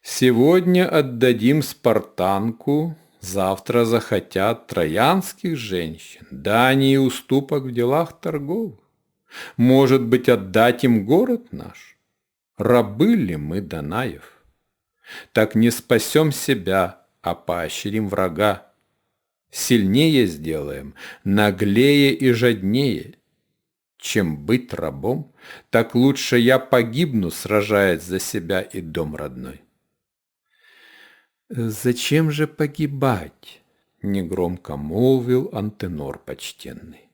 «Сегодня отдадим спартанку, завтра захотят троянских женщин, дани и уступок в делах торговых. Может быть, отдать им город наш? Рабы ли мы Данаев? Так не спасем себя, а поощрим врага. Сильнее сделаем, наглее и жаднее. Чем быть рабом, так лучше я погибну, сражаясь за себя и дом родной». «Зачем же погибать?» — негромко молвил Антенор почтенный.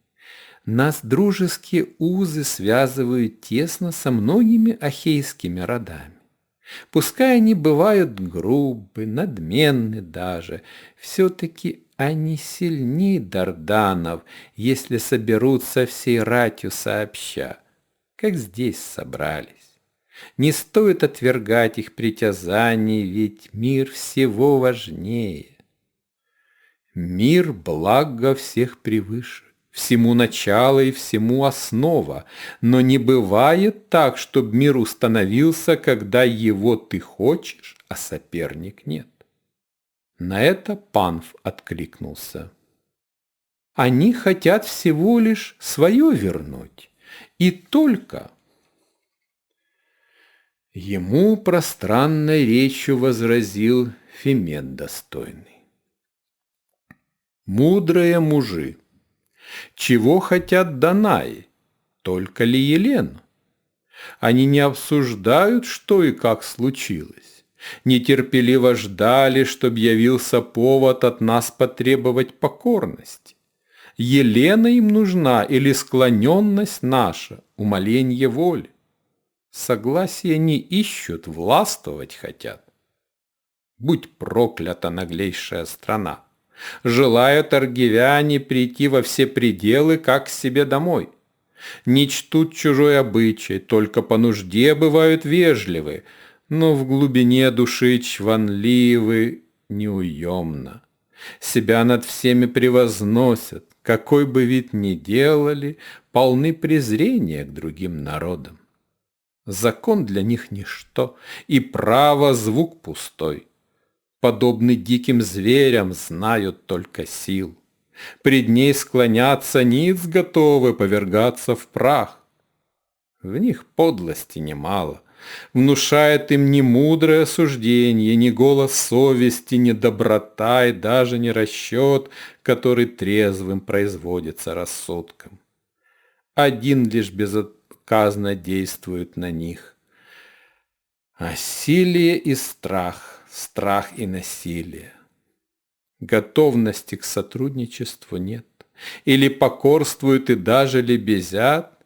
«Нас дружеские узы связывают тесно со многими ахейскими родами. Пускай они бывают грубы, надменны даже, все-таки они сильней дарданов, если соберутся всей ратью сообща, как здесь собрались. Не стоит отвергать их притязаний, ведь мир всего важнее. Мир благо всех превыше, всему начало и всему основа, но не бывает так, чтобы мир установился, когда его ты хочешь, а соперник нет». На это Панф откликнулся: «Они хотят всего лишь свое вернуть, и только». Ему пространной речью возразил Фимед достойный: «Мудрые мужи, чего хотят Данаи, только ли Елену? Они не обсуждают, что и как случилось, нетерпеливо ждали, чтоб явился повод от нас потребовать покорности. Елена им нужна или склоненность наша, умоленье воли? Согласия не ищут, властвовать хотят. Будь проклята наглейшая страна! Желают аргивяне прийти во все пределы, как к себе домой. Не чтут чужой обычай, только по нужде бывают вежливы, но в глубине души чванливы неуемно. Себя над всеми превозносят, какой бы вид ни делали, полны презрения к другим народам. Закон для них ничто, и право звук пустой. Подобны диким зверям, знают только сил. Пред ней склоняться ниц готовы, повергаться в прах. В них подлости немало, внушает им ни мудрое суждение, ни голос совести, ни доброта и даже не расчет, который трезвым производится рассудком. Один лишь безотказно действует на них. Насилие и страх, страх и насилие. Готовности к сотрудничеству нет. Или покорствуют и даже лебезят,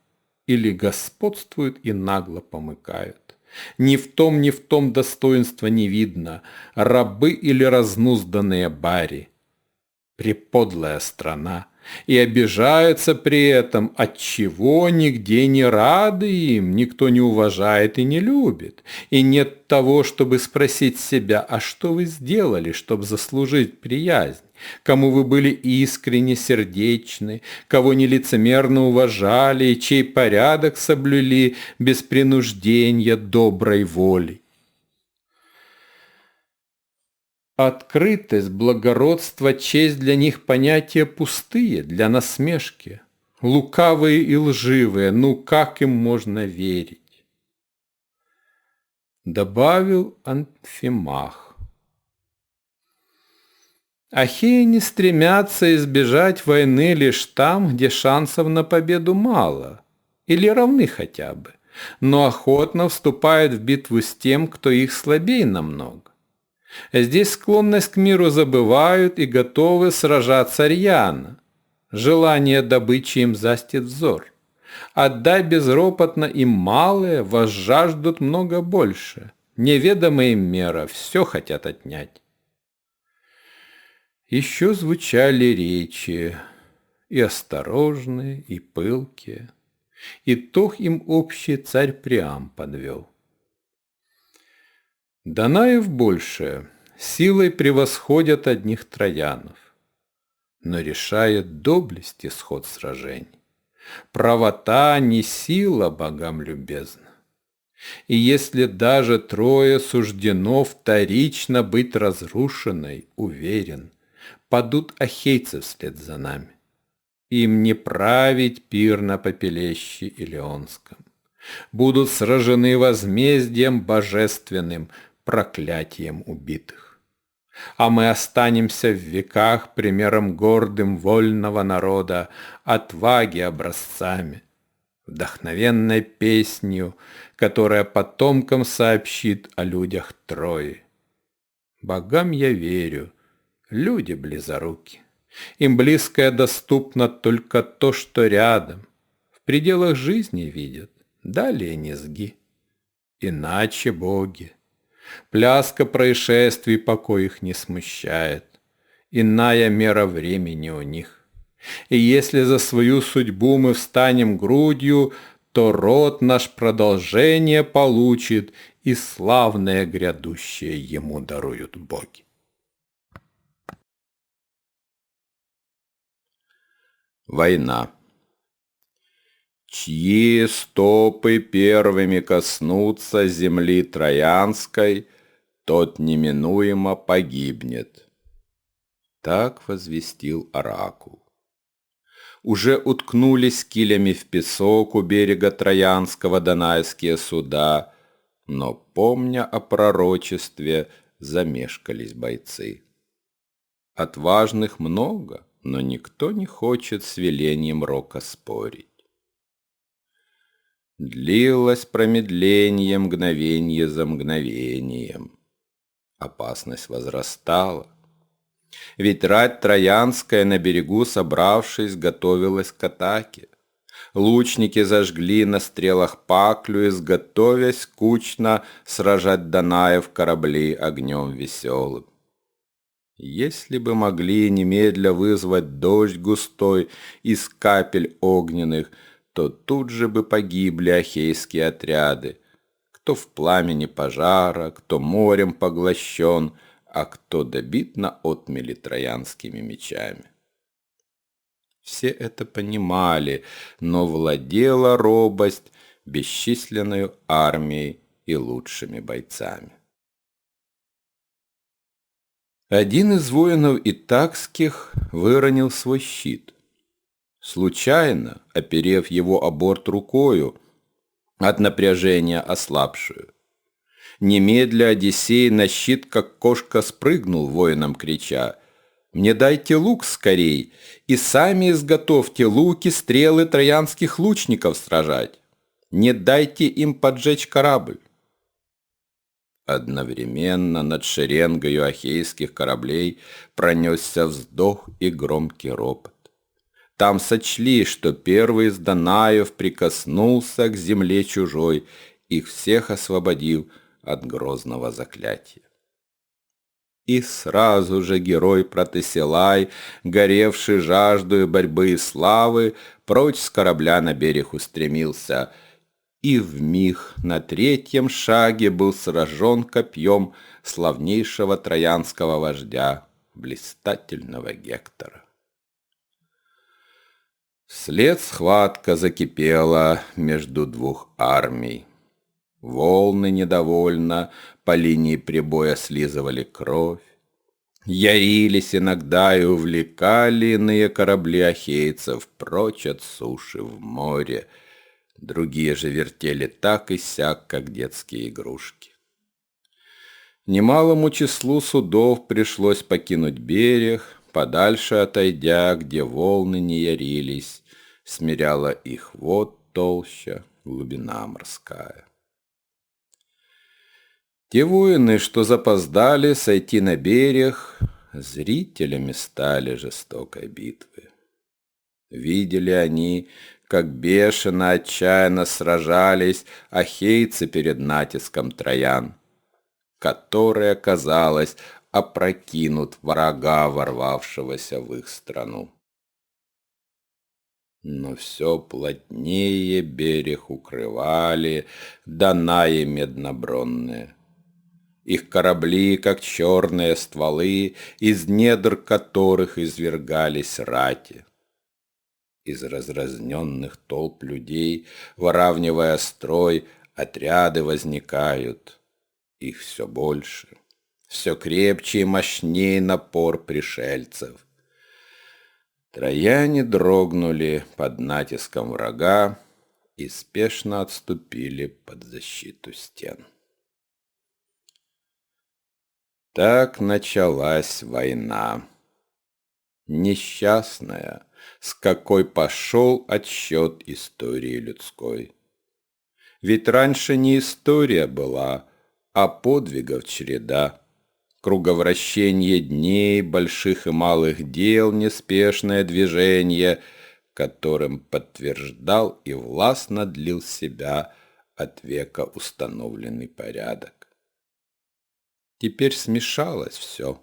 или господствуют и нагло помыкают. Ни в том достоинства не видно, рабы или разнузданные бари. Преподлая страна, и обижаются при этом, отчего нигде не рады им, никто не уважает и не любит, и нет того, чтобы спросить себя, а что вы сделали, чтобы заслужить приязнь, кому вы были искренне сердечны, кого нелицемерно уважали и чей порядок соблюли без принуждения доброй волей. Открытость, благородство, честь для них понятия пустые, для насмешки. Лукавые и лживые, ну как им можно верить? Добавил Анфимах. Ахеи не стремятся избежать войны лишь там, где шансов на победу мало, или равны хотя бы, но охотно вступают в битву с тем, кто их слабее намного. Здесь склонность к миру забывают и готовы сражаться рьяно. Желание добычи им застит взор. Отдай безропотно им малое, возжаждут много больше. Неведомая им мера, все хотят отнять. Еще звучали речи, и осторожные, и пылкие. Итог им общий царь Приам подвел. Данаев больше, силой превосходят одних троянов, но решает доблесть исход сражений. Правота не сила богам любезна. И если даже Троя суждено вторично быть разрушенной, уверен, падут ахейцы вслед за нами. Им не править пир на попелище Илионском. Будут сражены возмездием божественным, проклятием убитых. А мы останемся в веках примером гордым вольного народа, отваги образцами, вдохновенной песнью, которая потомкам сообщит о людях Трои. Богам я верю, люди близоруки. Им близкое доступно только то, что рядом, в пределах жизни видят, далее низги. Иначе боги. Пляска происшествий покой их не смущает. Иная мера времени у них. И если за свою судьбу мы встанем грудью, то род наш продолжение получит, и славное грядущее ему даруют боги. Война. Чьи стопы первыми коснутся земли Троянской, тот неминуемо погибнет. Так возвестил оракул. Уже уткнулись килями в песок у берега Троянского данайские суда, но, помня о пророчестве, замешкались бойцы. Отважных много, но никто не хочет с велением рока спорить. Длилось промедление мгновенье за мгновением. Опасность возрастала. Ведь рать Троянская на берегу, собравшись, готовилась к атаке. Лучники зажгли на стрелах паклю, изготовясь кучно сражать Данаев корабли огнем веселым. Если бы могли немедля вызвать дождь густой из капель огненных, то тут же бы погибли ахейские отряды, кто в пламени пожара, кто морем поглощен, а кто добит на отмели троянскими мечами. Все это понимали, но владела робость бесчисленной армией и лучшими бойцами. Один из воинов итакских выронил свой щит. Случайно, оперев его о борт рукою, от напряжения ослабшую. Немедля Одиссей на щит, как кошка, спрыгнул, воинам крича: «Мне дайте лук скорей, и сами изготовьте луки, стрелы троянских лучников сражать. Не дайте им поджечь корабль». Одновременно над шеренгою ахейских кораблей пронесся вздох и громкий ропот. Там сочли, что первый из Данаев прикоснулся к земле чужой, их всех освободив от грозного заклятия. И сразу же герой Протесилай, горевший жаждою борьбы и славы, прочь с корабля на берег устремился, и вмиг на третьем шаге был сражен копьем славнейшего троянского вождя, блистательного Гектора. Вслед схватка закипела между двух армий. Волны недовольно по линии прибоя слизывали кровь, ярились иногда и увлекали иные корабли ахейцев прочь от суши в море, другие же вертели так и сяк, как детские игрушки. Немалому числу судов пришлось покинуть берег, подальше отойдя, где волны не ярились, смиряла их вод толща, глубина морская. Те воины, что запоздали сойти на берег, зрителями стали жестокой битвы. Видели они, как бешено, отчаянно сражались ахейцы перед натиском троян, которые, казалось, опрокинут врага, ворвавшегося в их страну. Но все плотнее берег укрывали данаи меднобронные. Их корабли, как черные стволы, из недр которых извергались рати. Из разразненных толп людей, выравнивая строй, отряды возникают. Их все больше, все крепче и мощнее напор пришельцев. Трояне дрогнули под натиском врага и спешно отступили под защиту стен. Так началась война. Несчастная, с какой пошел отсчет истории людской. Ведь раньше не история была, а подвигов череда. Круговращение дней, больших и малых дел, неспешное движение, которым подтверждал и властно длил себя от века установленный порядок. Теперь смешалось все,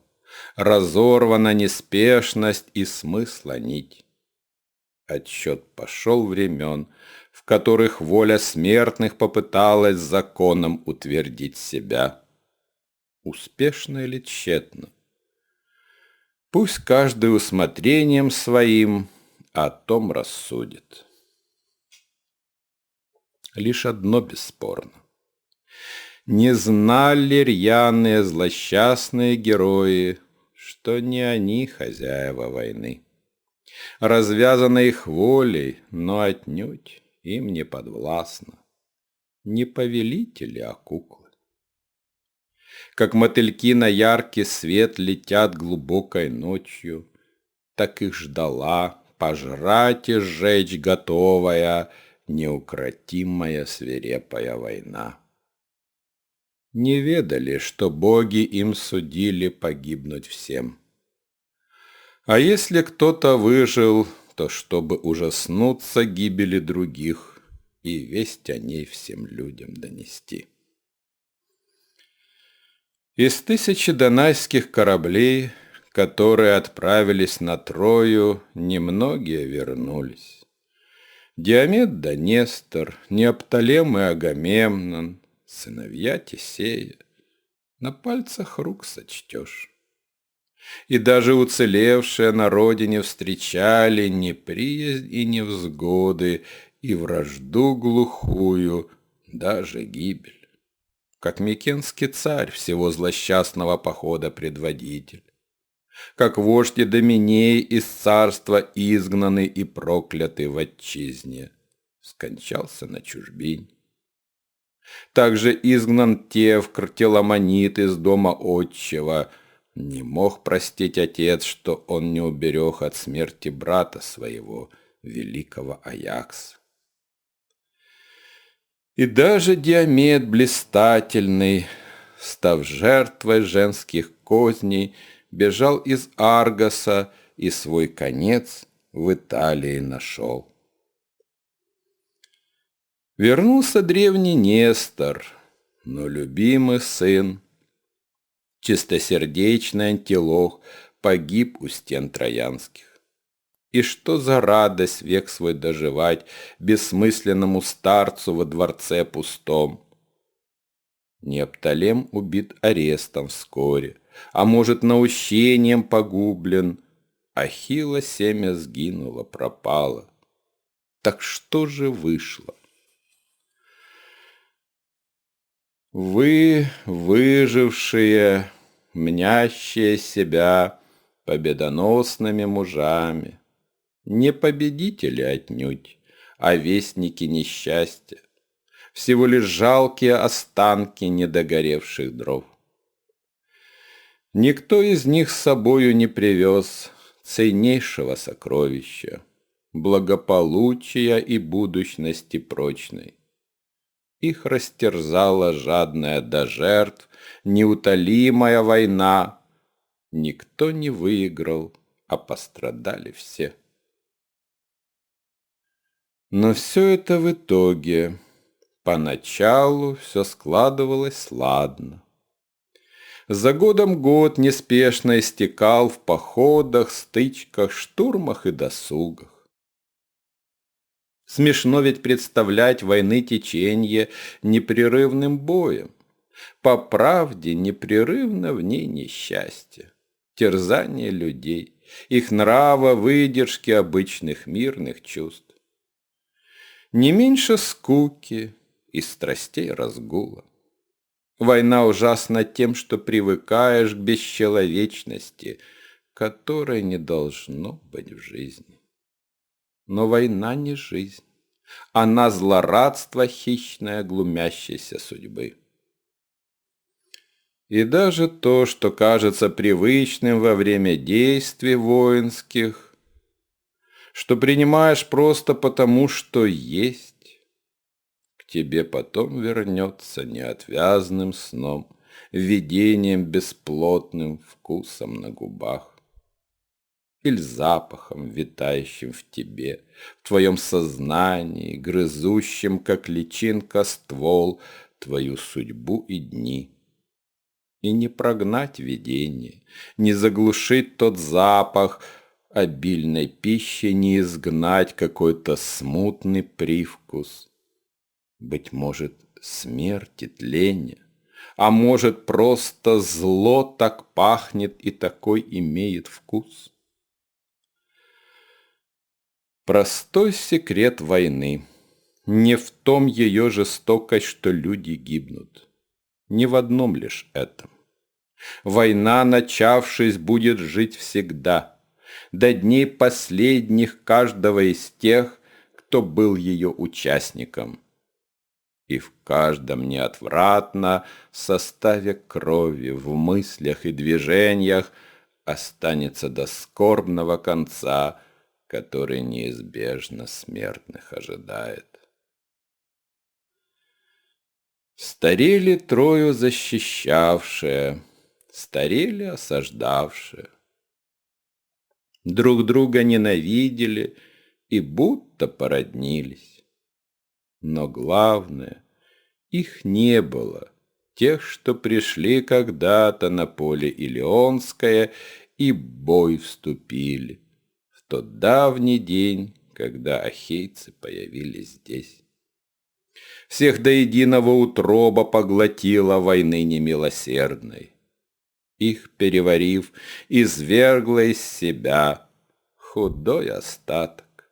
разорвана неспешность и смысла нить. Отсчет пошел времен, в которых воля смертных попыталась законом утвердить себя. Успешно или тщетно? Пусть каждый усмотрением своим о том рассудит. Лишь одно бесспорно. Не знали рьяные злосчастные герои, что не они хозяева войны. Развязано их волей, но отнюдь им не подвластно. Не повелители, а куклы. Как мотыльки на яркий свет летят глубокой ночью, так их ждала, пожрать и сжечь готовая, неукротимая свирепая война. Не ведали, что боги им судили погибнуть всем. А если кто-то выжил, то чтобы ужаснуться гибели других и весть о ней всем людям донести. Из 1000 донайских кораблей, которые отправились на Трою, немногие вернулись. Диомед да Нестор, Неоптолем и Агамемнон, сыновья Тесея, на пальцах рук сочтешь. И даже уцелевшие на родине встречали неприязнь и невзгоды, и вражду глухую, даже гибель. Как микенский царь, всего злосчастного похода предводитель. Как вождь Идоменей из царства изгнанный и проклятый в отчизне, скончался на чужбине. Также изгнан Тевкр, Теламонит из дома отчего, не мог простить отец, что он не уберег от смерти брата своего, великого Аякса. И даже Диомед блистательный, став жертвой женских козней, бежал из Аргоса и свой конец в Италии нашел. Вернулся древний Нестор, но любимый сын Чистосердечный антилох погиб у стен троянских. И что за радость век свой доживать бессмысленному старцу во дворце пустом? Неопталем убит арестом вскоре, а может, наущением погублен. Ахилла семя сгинуло, пропало. Так что же вышло? Вы, выжившие, мнящие себя победоносными мужами, не победители отнюдь, а вестники несчастья, всего лишь жалкие останки недогоревших дров. Никто из них с собою не привез ценнейшего сокровища, благополучия и будущности прочной. Их растерзала жадная до жертв неутолимая война. Никто не выиграл, а пострадали все. Но все это в итоге. Поначалу все складывалось ладно. За годом год неспешно истекал в походах, стычках, штурмах и досугах. Смешно ведь представлять войны течение непрерывным боем. По правде, непрерывно в ней несчастье, терзание людей, их нрава, выдержки обычных мирных чувств. Не меньше скуки и страстей разгула. Война ужасна тем, что привыкаешь к бесчеловечности, которой не должно быть в жизни. Но война не жизнь. Она злорадство хищное глумящейся судьбы. И даже то, что кажется привычным во время действий воинских, что принимаешь просто потому, что есть, к тебе потом вернется неотвязным сном, видением бесплотным, вкусом на губах. Или запахом, витающим в тебе, в твоем сознании, грызущим, как личинка, ствол, твою судьбу и дни. И не прогнать видение, не заглушить тот запах, обильной пищи не изгнать какой-то смутный привкус. Быть может, смерть и тление, а может, просто зло так пахнет и такой имеет вкус. Простой секрет войны. Не в том ее жестокость, что люди гибнут. Не в одном лишь этом. Война, начавшись, будет жить всегда, до дней последних каждого из тех, кто был ее участником. И в каждом неотвратно составе крови, в мыслях и движениях останется до скорбного конца, который неизбежно смертных ожидает. Старели Трою защищавшие, старели осаждавшие. Друг друга ненавидели и будто породнились. Но главное, их не было, тех, что пришли когда-то на поле Илионское и в бой вступили. Тот давний день, когда ахейцы появились здесь. Всех до единого утроба поглотила войны немилосердной. Их переварив, извергла из себя худой остаток.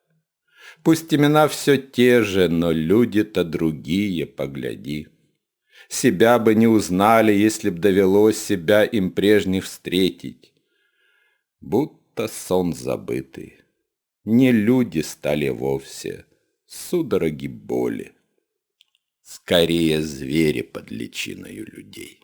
Пусть имена все те же, но люди-то другие, погляди. Себя бы не узнали, если б довелось себя им прежних встретить. Будто сон забытый. Не люди стали вовсе, судороги боли. Скорее звери под личиною людей.